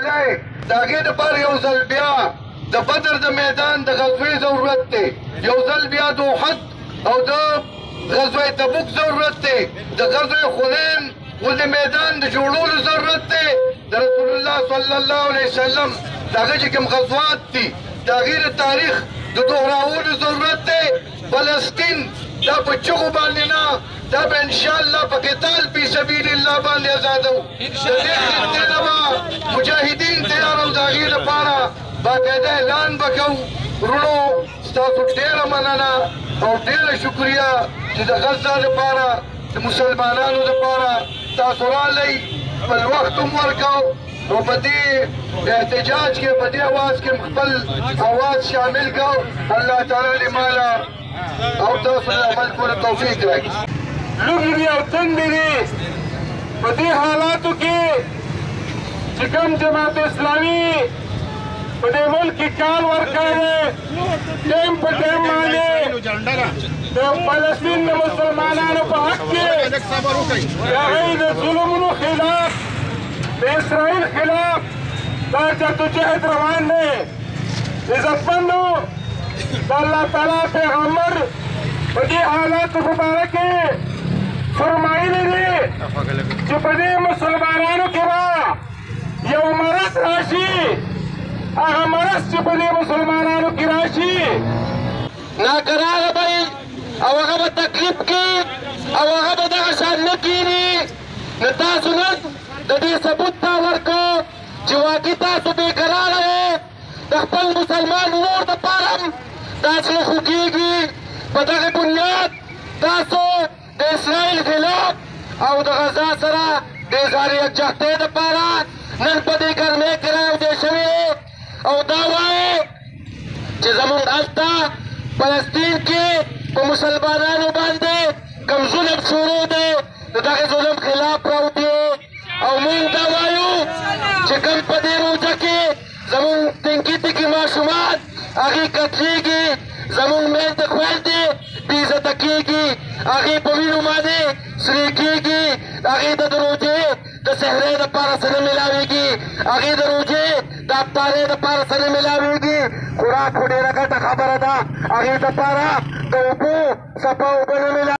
د هغې دپاره یو ځل بیا د بدر د میدان د غزوې ضرورت دی، یو ځل بیا د احد او د غزوه تبوک ضرورت دی، د غزوه حنین غوندې میدان د جوړولو ضرورت دی، د رسول الله صلی الله علیه وسلم د هغه چې کوم غزوات دي د هغې د تاریخ د دوهراولو ضرورت دی. فلسطین دا په چغو باندې نه، دا به انشاءالله په قتال فی سبیل الله باندې ازادو. د دې خطې نه به مجاهدین تیارو، د هغې لپاره باقاعده اعلان به کوو. وروڼو ستاسو ډېره مننه او ډېره شکریه چې د غزه لپاره د مسلمانانو لپاره تاسو راغلی، خپل وخت هم ورکو او په دې احتجاج کې په دې اواز کې خپل اواز شامل کړو. الله تعالی دې ماله او تاسو د عمل کولو توفیق راکړي. لوږې دي او تندې دي په دې حالاتو کې چې کوم جماعت اسلامي په دې ملک کې کار ورکړی دی، ټایم په ټایم باندې د فلسطین د مسلمانانو په حق کې د هغوی د ظلمونو خلاف، د اسرائیل خلاف دا جدوجهد روان دی. عزتمندو د الله تعالی پیغمبر په دې حالاتو په باره کې فرمایلي دي چې په دې مسلمانانو کې به یو مرض راشي، هغه مرض چې په دې مسلمانانو کې راشي ناکراغه به او هغه به تکلیف کې او هغه به دغه شان نه کېږي. نو تاسو نن د دې ثبوت تا ورکړو چې واقعي تاسو بېقراره یې، د خپل مسلمان ورور دپاره هم تاسو خوږېږي. په دغه بنیاد تاسو د اسرائیل خلاف او د غزا سره د اظهار یکجهتۍ دپاره نن په دې ګرمۍ کې راوځې شوي او دا وایي چې زمونږ هلته فلسطین کې په مسلمانانو باندې کوم ظلم شروع دی، د دغې ظلم خلاف راوځي او موږ دا وایو چې کوم په دې روژه کې زمونږ تنکي تکي ماشومان هغې قتلېږي، زمونږ میندې خویندې بې عزته کېږي، هغې په وینو باندې سرې کېږي، هغې ته د روژې د سحرۍ دپاره څه نه میلاوېږي، هغې د روژې د افطارۍ دپاره څه نه میلاوېږي. خوراک خو ډېره ګټه خبره ده، هغې دپاره د اوبو صفا اوبه نه میلاوېږي.